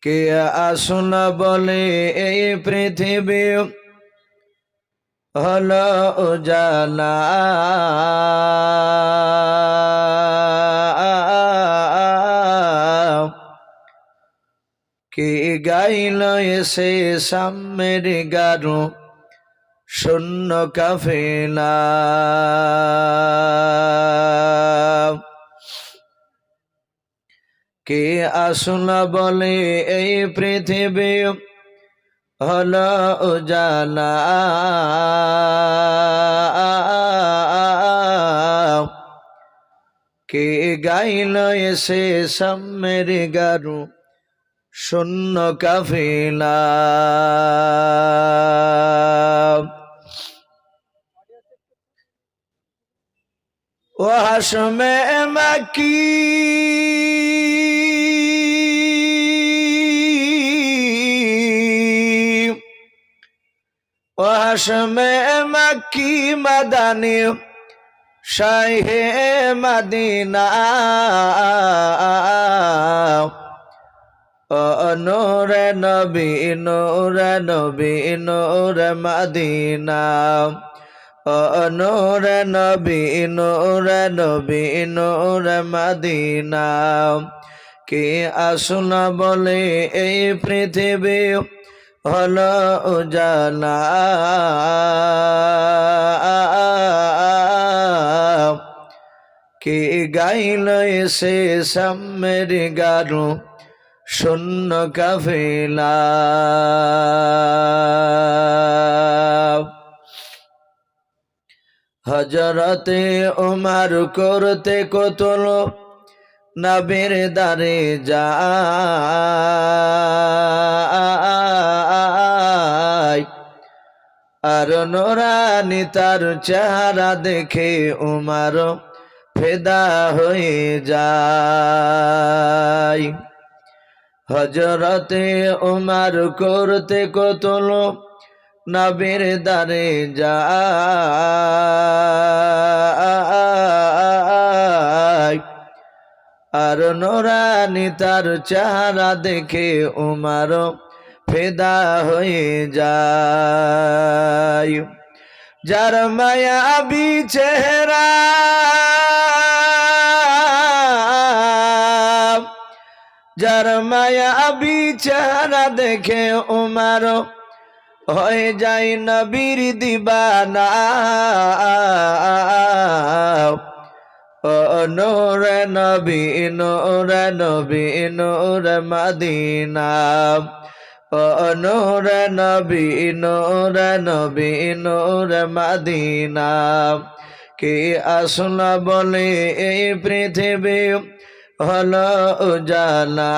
কে আসুন বলে এই পৃথিবী হলো উজালা, কে গাইল এসে সামের গারু শূন্য কাফেলা। কে আসুন বলে এই পৃথিবী হলো উজালা, কে গাইল এসে সামের গারু শূন্য কাফেলা। ও হাশমে মাকি ও হাশমে মাকি মাদানি শাহে মদিনা, ও নূরে নবী নূরে নবী নূরে মদিনা, ও নূরে নবী নূরে নবী নূরে মদিনা। কে আসুন বলে এই পৃথিবী হলো উজালা, কে গাইল এসে সামের গারু শূন্য কাফেলা। হযরতে ওমর করতে কতল নবীর দারে যায়, আর নূরানী তার চেহারা দেখে ওমর ফিদা হয়ে যায়। হযরতে ওমর করতে কতল নবীর দারে যায়, আর নূরানী তার চেহারা দেখে ওমর ফিদা হয়ে যায়। যার মায়াবী চেহারা, যার মায়াবী চেহারা দেখে ওমর হয়ে যায় নবীর দিবানা, ও নূরে নবী নূরে নবী নূরে মদিনা, ও নূরে নবী নূরে নবী নূরে মদিনা। কে আসুন বলে এই পৃথিবী হলো উজালা,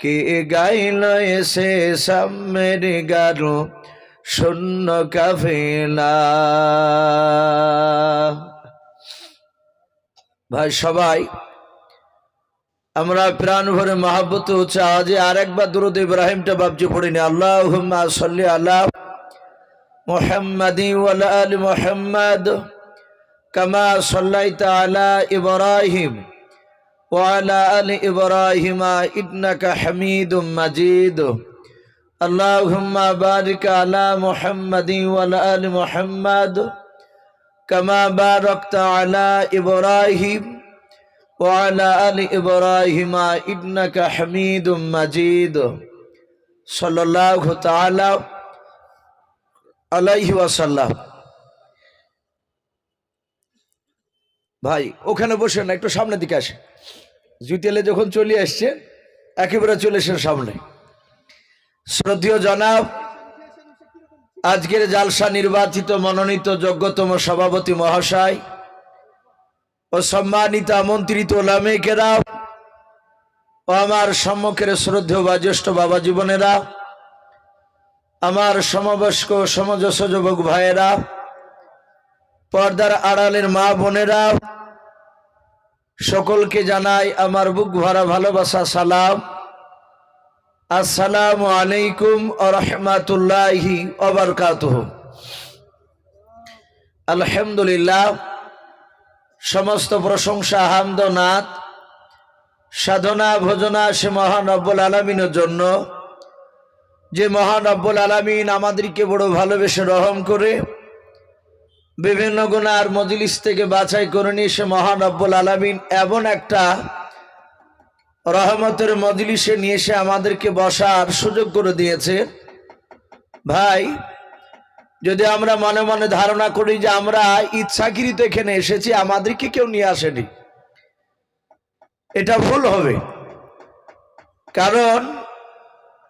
কে গাইল এসে সামের গারু শূন্য কাফেলা। ভাই সবাই আমরা প্রাণ ভরে মহাব্বত হচ্ছে আজ আরেকবার দুরূদ ইব্রাহিমটা বাবজি পড়িনি। আল্লাহুম্মা সাল্লি আলা মুহাম্মাদি ওয়া আলা আলি মুহাম্মাদ কামা সাল্লাইতা আলা ইব্রাহিম ওয়া আলা আলি ইব্রাহিম ইন্নাকা হামিদুম মাজিদ। আল্লাহুম্মা বারিক আলা মুহাম্মাদি ওয়া আলা আলি মুহাম্মাদ কামা বারাকতা আলা ইব্রাহিম ওয়া আলা আলি ইব্রাহিম ইন্নাকা হামিদুম মাজিদ। সাল্লাল্লাহু তাআলা আলাইহি ওয়াসাল্লাম। ভাই ওখানে বসে না, একটু সামনের দিকে আসে। জুতেলে যখন চলে আসছে একেবারে চলে এসে সামনে। শ্রদ্ধেয় জনাব, আজকের জালসা নির্বাচিত মনোনীত যোগ্যতম সভাপতি মহাশয় ও সম্মানিত আমন্ত্রিত ওলামে কেরাম ও আমার সম্মুখের শ্রদ্ধেয় বা জ্যেষ্ঠ বাবা জীবনেরা, আমার সমবয়স্ক সমজস্ব যুবক ভাইয়েরা, পর্দার আড়ালের মা বোনেরা, সকলকে জানাই আমার বুক ভরা ভালোবাসা সালাম। আসসালামু আলাইকুম ওয়া রাহমাতুল্লাহি ওয়া বারাকাতুহু। আলহামদুলিল্লাহ, সমস্ত প্রশংসা হামদ ও নাত সাধনা ভজনা সে মহান রব্বুল আলামিনের জন্য, যে মহান রব্বুল আলামিন আমাদেরকে বড় ভালোবেসে রহম করে বিভিন্ন গুনার মজলিস থেকে বাছাই করে নিয়ে সে মহান রব্বুল আলামিন এমন একটা রহমতের মজলিসে নিয়ে এসে আমাদেরকে বসার সুযোগ করে দিয়েছে। ভাই, যদি আমরা মনে মনে ধারণা করি যে আমরা ইচ্ছাকৃত এখানে এসেছি, আমাদেরকে কেউ নিয়ে আসেনি, এটা ভুল হবে। কারণ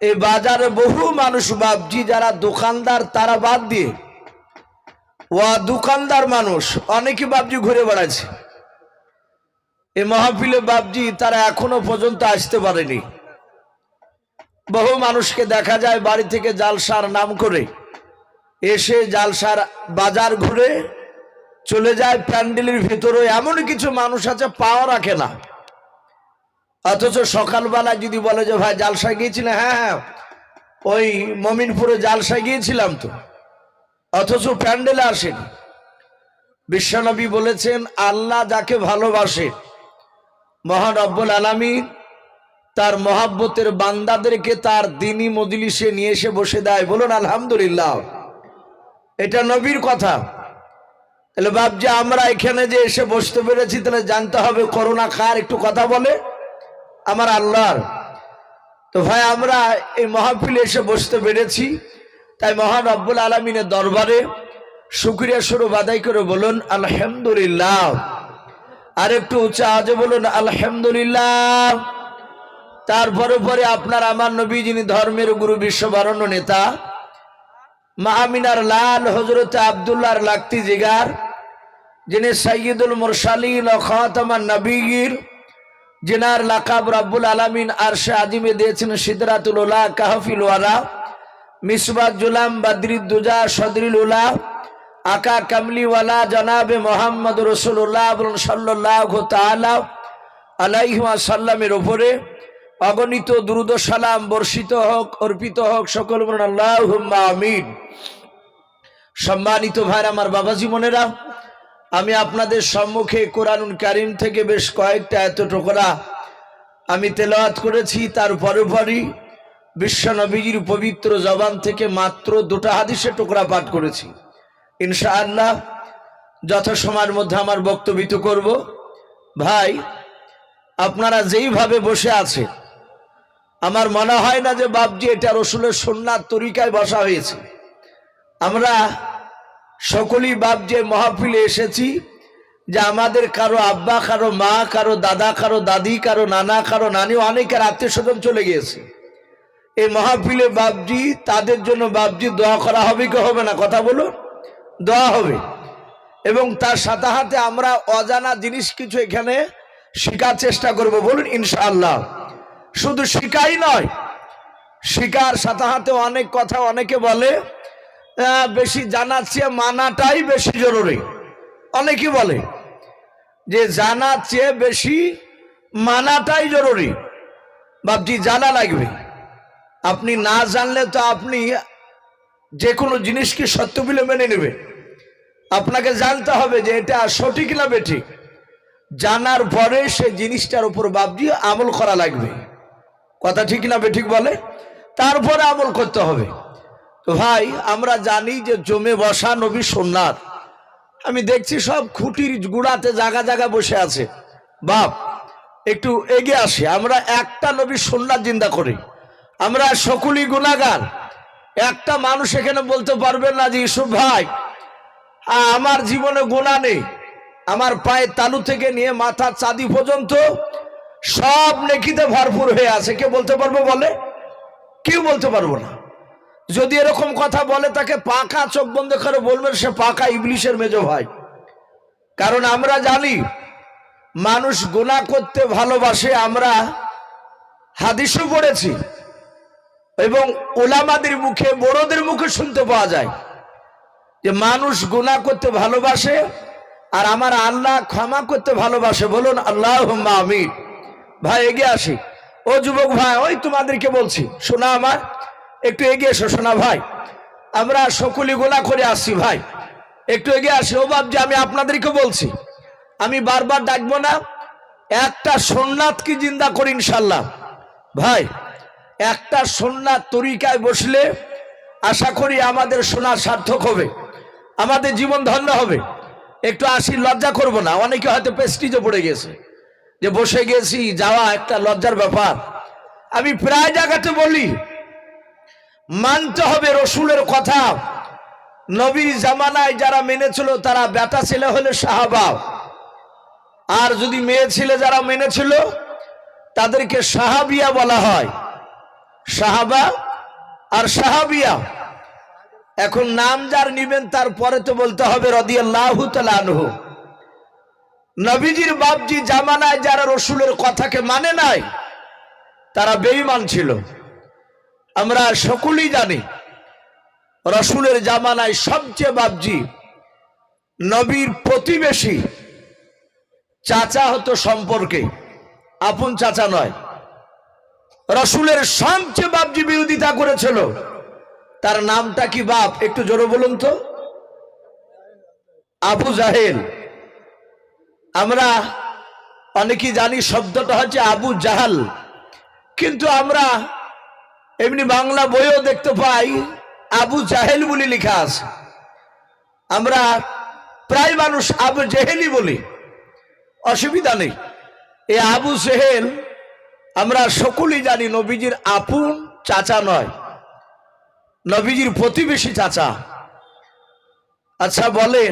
এই বাজারে বহু মানুষ বাবজি যারা দোকানদার, তারা বাদ দিয়ে দোকানদার মানুষ অনেকে বাবজি ঘুরে বেড়াচ্ছে। এই মাহফিলে বাবজি তারা এখনো পর্যন্ত আসতে পারেনি। বহু মানুষকে দেখা যায় বাড়ি থেকে জালসার নাম করে এসে জালসার বাজার ঘুরে চলে যায়, প্যান্ডেলের ভিতরে এমন কিছু মানুষ আছে পাওয়া রাখে না। অথচ সকালবেলা যদি বলে যে ভাই জালসায় গিয়েছিলেন, হ্যাঁ ওই মমিনপুরে জালসায় গিয়েছিলাম তো, অথচ প্যান্ডেলে আসেন। বিশ্বনবী বলেছেন, আল্লাহ যাকে ভালোবাসে মহান রব্বুল আলামিন তার মহাব্বতের বান্দাদেরকে তার দ্বীনি মজলিসে নিয়ে এসে বসে দেয়। বলুন আলহামদুলিল্লাহ। এটা নবীর কথা। তাহলে বাবজি আমরা এখানে যে এসে বসতে পেরেছি, তাহলে জানতে হবে করোনা কার, একটু কথা বলে আমার আল্লাহর। তো ভাই আমরা এই মাহফিলে এসে বসতে পেরেছি, তাই মহান রব্বুল আলামিনের দরবারে শুকরিয়া স্বরূপ আদায় করে বলুন আলহামদুলিল্লাহ। আর একটু উঁচা আওয়াজে বলুন আলহামদুলিল্লাহ। তারপরে পরে আপনার আমার নবী, যিনি ধর্মের গুরু, বিশ্ববরণ্য নেতা, মা আমিনার লাল হযরত আব্দুল্লাহর লাকতি জিগার, যিনি সাইয়্যিদুল মুরসালিন ও খাতামান নবিয়্যিন, যিনার লাকাব রব্বুল আলামিন আরশে আজিমে দিয়েছেন সিদরাতুল উলা, কাহফিল ওয়ালা, মিসবাহ জুলাম, বদরিদ দুজা, সদরিল উলা, আকা কামলিওয়ালা জনাবে মোহাম্মদ রাসূলুল্লাহ সাল্লাল্লাহু তাআলা আলাইহি ওয়াসাল্লামের উপরে অগণিত দুরূদ ও সালাম বর্ষিত হোক, অর্পিত হোক। সকল বলুন আল্লাহুম্মা আমিন। সম্মানিত ভাইরা, আমার বাবাজি মনেরা, আমি আপনাদের সম্মুখে কোরআনুল কারীম থেকে বেশ কয়েকটা আয়াত টুকরা আমি তেলাওয়াত করেছি। তার পরপরই বিশ্ব নবীজির পবিত্র জবান থেকে মাত্র দুটো হাদিসের টুকরা পাঠ করেছি। ইনশাআল্লাহ যথাসময়ের মধ্যে আমার বক্তব্য করব। ভাই, আপনারা যেইভাবে বসে আছেন, আমার মনে হয় না যে বাবজি এটা রসুলের সুন্নাত তরিকায় বসা হয়েছে। আমরা সকলেই বাবজি মাহফিলে এসেছি যে আমাদের কারো আব্বা, কারো মা, কারো দাদা, কারো দাদি, কারো নানা, কারো নানি, অনেকের আত্মীয় স্বজন চলে গিয়েছে। এই মাহফিলে বাবজি তাদের জন্য বাবজি দোয়া করা হবে কি হবে না? কথা বলো, দোয়া হবে। এবং তার সাথে সাথে আমরা অজানা জিনিস কিছু এখানে শেখার চেষ্টা করব। বলুন ইনশাআল্লাহ। শুধু শিখাই নয়, শিকার সাথে সাথে অনেক কথা অনেকে বলে বেশি জানার চেয়ে মানাটাই বেশি জরুরি। অনেকে বলে যে জানার চেয়ে বেশি মানাটাই জরুরি। বাবজি জানা লাগবে। আপনি না জানলে তো আপনি যে কোনো জিনিসকে সত্য বলে মেনে নেবে। আপনাকে জানতে হবে যে এটা সঠিক না বেঠিক। জানার পরে সেই জিনিসটার উপর বাবজি আমল করা লাগবে। কথা ঠিক না বেঠিক বলে? তারপরে আমল করতে হবে। তো ভাই, আমরা জানি যে জমে বসা নবী সুন্নাত। আমি দেখছি সব খুঁটির গুড়াতে জায়গা জায়গা বসে আছে। বাপ, একটু এগিয়ে আসে। আমরা একটা নবী সুন্নাত জিন্দা করি। আমরা সকলেই গুনাহগার। একটা মানুষ এখানে বলতে পারবেন না যে ইউসুফ ভাই আমার জীবনে গুনাহ নেই, আমার পায়ের তালু থেকে নিয়ে মাথার চাঁদি পর্যন্ত সব নেকিতে ভরপুর হয়ে আছে। কে বলতে পারবো? বলে কেউ বলতে পারবো না। যদি এরকম কথা বলে তাকে পাকা চোখ বন্ধ করে বলবেন সে পাকা ইবলিশের মেজো ভাই। কারণ আমরা জানি মানুষ গুনাহ করতে ভালোবাসে। আমরা হাদিসও পড়েছি এবং উলামাদের মুখে, বড়দের মুখে শুনতে পাওয়া যায় যে মানুষ গুনাহ করতে ভালোবাসে আর আমার আল্লাহ ক্ষমা করতে ভালোবাসে। বলুন আল্লাহুম্মা আমিন। ভাই এগিয়ে আসি। ও যুবক ভাই, ওই তোমাদেরকে বলছি, শোনা আমার, একটু এগিয়ে এসো। শোনা ভাই, আমরা সকলেই গুনাহ করে আসছি। ভাই একটু এগিয়ে আসি। ও বাবজি, আমি আপনাদেরকে বলছি, আমি বারবার ডাকবো না, একটা সুন্নাত কি জিন্দা করি ইনশাল্লাহ। ভাই একটা সুন্নাত তরিকায় বসলে আশা করি আমাদের শোনা সার্থক হবে, আমাদের জীবন ধন্য হবে। একটু আসি, লজ্জা করব না। অনেকে হয়তো প্রেস্টিজে পড়ে গেছে যে বসে গেছি, যাওয়া একটা লজ্জার ব্যাপার। আমি প্রায় জায়গাতে বলি, মানতে হবে রসুলের কথা। নবীর জামানায় যারা মেনেছিল তারা বেটা ছেলে হলে সাহাবা, আর যদি মেয়ে ছেলে যারা মেনেছিল তাদেরকে সাহাবিয়া বলা হয়। সাহাবা আর সাহাবিয়া। এখন নাম যার নিবেন তারপরে তো বলতে হবে রাদিয়াল্লাহু তাআলা আনহু। নবীজির বাপজি জামানায় যারা রসুলের কথাকে মানে নাই তারা বেঈমান ছিল। আমরা সকলেই জানি রসুলের জামানায় সবচেয়ে বাপজি নবীর প্রতিবেশী চাচা হতো সম্পর্কে, আপন চাচা নয়। রসুলের সবচেয়ে বাপজি বিরোধিতা করেছিল। তার নামটা কি বাপ? একটু জোরে বলুন তো। আবু জাহেল। আমরা অনেকেই জানি শব্দটা হচ্ছে আবু জাহাল, কিন্তু আমরা এমনি বাংলা বইও দেখতে পাই আবু জাহেল বলে লেখা আছে। আমরা প্রায় মানুষ আবু জেহেলই বলি, অসুবিধা নেই। এই আবু জেহেল আমরা সকলেই জানি নবীজির আপন চাচা নয়, নবীজির প্রতিবেশী চাচা। আচ্ছা বলে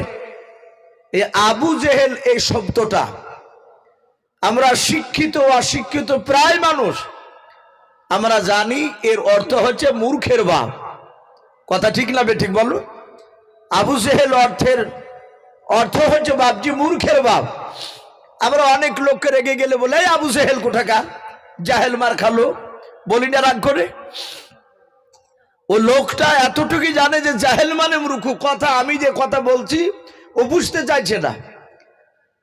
এই আবু জেহেল এই শব্দটা আমরা শিক্ষিত অশিক্ষিত প্রায় মানুষ আমরা জানি এর অর্থ হচ্ছে মূর্খের বাপ। কথা ঠিক না বে ঠিক বলো? আবু জেহেল অর্থ হচ্ছে বাপজি মূর্খের বাপ। আমরা অনেক লোককে রেগে গেলে বলে আবু জেহেল কোথাকার, জাহেল মার খালো, বলি না রাগ করে। ও লোকটা এতটুকুই জানে যে জাহেল মানে মূর্খ। কথা আমি যে কথা বলছি ও বুঝতে চাইছে না,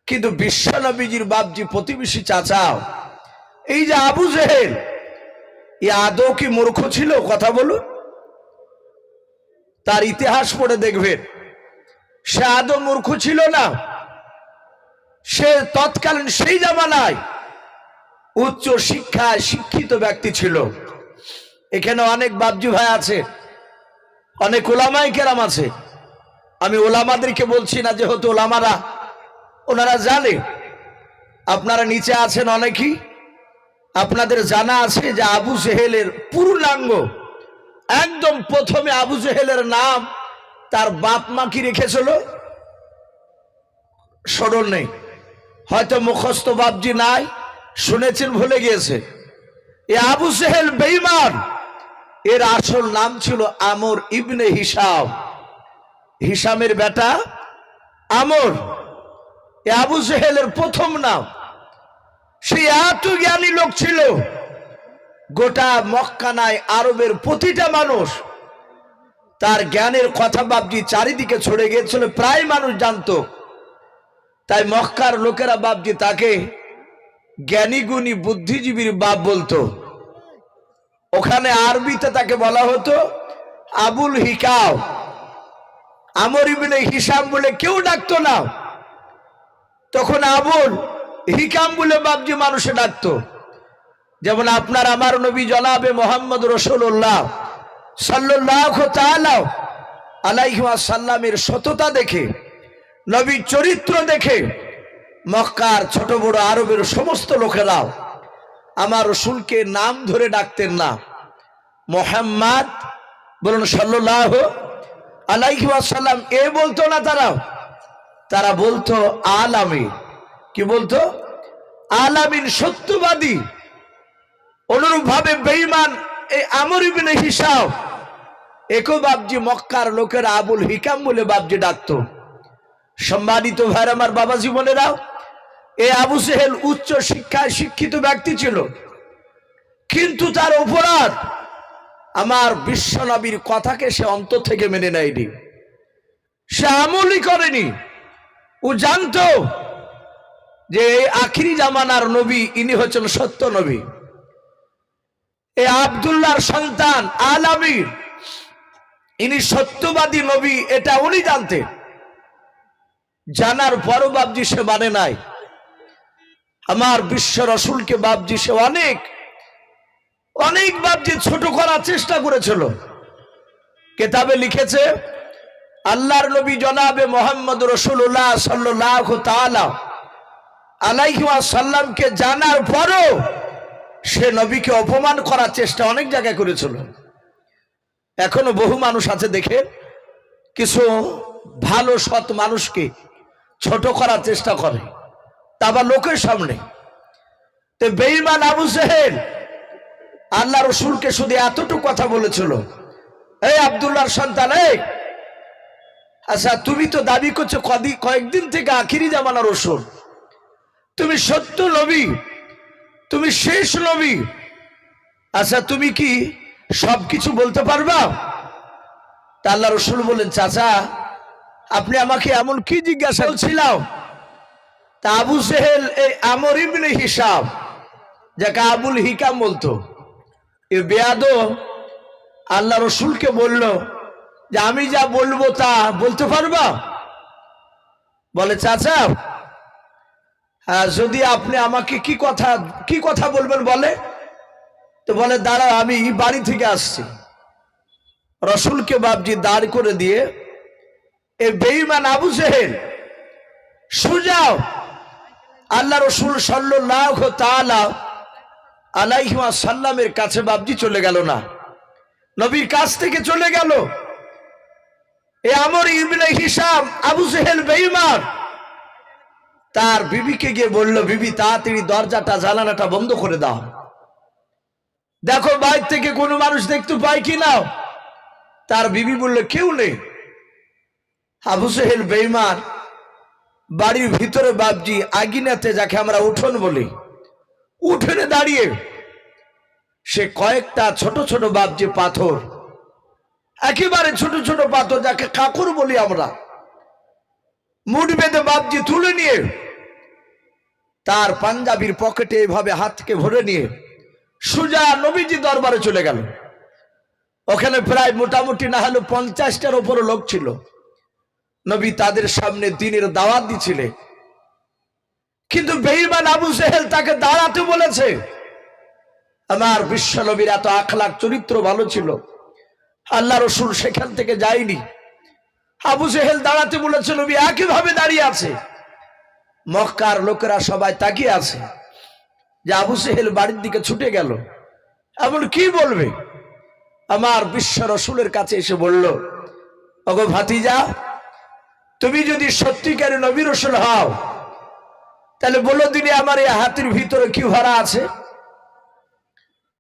কিন্তু বিশ্ব নবীজির বাপজি প্রতিবেশী চাচা এই যে আবু জেহেল, এ আদৌ কি মূর্খ ছিল? কথা বলুন। তার ইতিহাস পড়ে দেখবেন সে আদৌ মূর্খ ছিল না। সে তৎকালীন সেই জামানায় উচ্চ শিক্ষায় শিক্ষিত ব্যক্তি ছিল। এখানে অনেক বাপজি ভাই আছে, অনেক ওলামাই কেরাম আছে। আমি ওলামাদেরকে বলছি না, যেহেতু ওলামারা ওনারা জানে। আপনারা নিচে আছেন অনেকেই, আপনাদের জানা আছে যে আবু জেহেলের পূর্ণাঙ্গ একদম প্রথমে আবু জেহেলের নাম তার বাপ মা কি রেখেছিল স্মরণ নেই, হয়তো মুখস্থ বাপজি নাই, শুনেছেন ভুলে গিয়েছে। এ আবু জেহেল বেঈমান। এর আসল নাম ছিল আমর ইবনে হিসাম, হিসামের বেটা আমর। এ আবু জেহেলের প্রথম নাম। সে এত জ্ঞানী লোক ছিল, গোটা মক্কা নাই আরবের প্রতিটা মানুষ তার জ্ঞানের কথা বাপজি চারিদিকে ছড়ে গিয়েছিল, প্রায় মানুষ জানতো। তাই মক্কার লোকেরা বাপজি তাকে জ্ঞানী গুণী বুদ্ধিজীবীর বাপ বলতো। ওখানে আরবিতে তাকে বলা হতো আবুল হিকাম। আমর ইবনে হিসাম বলে কেউ ডাকতো না, তখন আবুল হিকাম বলে বাপজি মানুষে ডাকতো। যেমন আপনার আমার নবী জনাবে মোহাম্মদ রাসূলুল্লাহ সাল্লাল্লাহু তাআলা আলাইহি ওয়াসাল্লামের সততা দেখে, নবীর চরিত্র দেখে মক্কার ছোট বড় আরবের সমস্ত লোকেরা আমার রাসূলকে নাম ধরে ডাকতেন না, মোহাম্মদ বলুন সাল্লাল্লাহু আলাইহি ওয়াসাল্লাম এ বলতো না। তারা বলতো আলামিন। কি বলতো? আলামিন, সত্যবাদী। অনুরূপ ভাবে বেঈমান এই আমর ইবনে হিসাম একো বাপজি মক্কার লোকেরা আবুল হিকাম বলে বাপজি ডাকতো। সম্মানিত ভাইর আমার বাবা জীবনেরা, এই আবু জেহেল উচ্চ শিক্ষায় শিক্ষিত ব্যক্তি ছিল, কিন্তু তার অপরাধ আমার বিশ্ব নবীর কথাকে সে অন্তর থেকে মেনে নেয়নি, সে আমলই করেনি। ও জানতো যে এই আখিরি জামানার নবী ইনি হচ্ছেন সত্য নবী, এই আব্দুল্লাহর সন্তান আলামিন আমির, ইনি সত্যবাদী নবী, এটা উনি জানতেন। জানার পরও বাপজি সে মানে নাই। আমার বিশ্ব রসুলকে বাপজি সে অনেক অনেক বাপজি ছোট করার চেষ্টা করেছিল। কেতাবে লিখেছে আল্লাহর নবী জনাবে মোহাম্মদ রসুল্লাহ সাল্লাল্লাহু তাআলা আলাইহি ওয়াসাল্লামকে জানার পরও সে নবীকে অপমান করার চেষ্টা অনেক জায়গায় করেছিল। এখনো বহু মানুষ আছে দেখে কিছু ভালো সৎ মানুষকে ছোট করার চেষ্টা করে, তা আবার লোকের সামনে। তো বেঈমান আবু জেহেল আল্লাহ রসুলকে শুধু এতটুকু কথা বলেছিল, এই আব্দুল্লাহর সন্তান, এই আচ্ছা তুমি তো দাবি করছো কয়েকদিন থেকে আখিরি জামানার রসুল, তুমি সত্য নবী, তুমি শেষ নবী, আচ্ছা তুমি কি সবকিছু বলতে পারবা? তা আল্লাহ রসুল বলেন, চাচা আপনি আমাকে এমন কি জিজ্ঞাসা করছিলাম? তা আবু জেহেল এই আমর ইবনে হিসাব, যাকে আবুল হিকাম বলতো, এ বেয়াদব আল্লাহ রসুলকে বলল যে আমি যা বলবো তা বলতে পারবা? বলে চাচা যদি আপনি আমাকে কি কথা বলবেন বলে। তো বলে দাঁড়াও আমি বাড়ি থেকে আসছি। রসুলকে বাপজি দাঁড় করে দিয়ে এই বেঈমান আবু জেহেল সুজাও আল্লাহ রসুল সাল্লাল্লাহু তাআলা আলাইহি ওয়াসাল্লামের কাছে বাপজি চলে গেল না, নবীর কাছ থেকে চলে গেল। এ আমর ইবনে হিসাম আবু জেহেল বেঈমান তার বিবিকে গিয়ে বলল, বিবি তাড়াতাড়ি দরজাটা জানালাটা বন্ধ করে দাও, দেখো বাইরে থেকে কোনো মানুষ দেখতে পায় কিনা। তার বিবি বলল কেউ নেই। আবু জেহেল বেঈমান বাড়ির ভিতরে বাপজি আগিনাতে, যাকে আমরা উঠোন বলি, উঠোনে দাঁড়িয়ে সে কয়েকটা ছোট ছোট বাপজি পাথর, একেবারে ছোট ছোট পাথর যাকে কাকুর বলি আমরা, মুঠ বেঁধে বাপজি তুলে নিয়ে তার পাঞ্জাবির পকেটে এভাবে হাতকে ভরে নিয়ে সুজা নবীজি দরবারে চলে গেল। ওখানে প্রায় মোটামুটি না হলো 50টার উপরে লোক ছিল। নবী তাদের সামনে দ্বীনের দাওয়াত দিছিলেন, কিন্তু বেঈমান আবু জেহেল তাকে দাঁড়াতে বলেছে। আমার বিশ্ব নবীর এত আখলাক চরিত্র ভালো ছিল, আল্লাহ রসুল সেখান থেকে যায়নি। আবু জেহেল দাঁড়াতে বলেছে, নবী একইভাবে দাঁড়িয়ে আছে। মক্কার লোকেরা সবাই তাকিয়ে আছে যে আবু জেহেল বাড়ির দিকে ছুটে গেল, এমন কি বলবে। আমার বিশ্ব রসুলের কাছে এসে বলল, ওগো ভাতিজা, তুমি যদি সত্যিকারের নবী রসুল হও তাহলে বলো দিনে আমার এই হাতের ভিতরে কি ভরা আছে।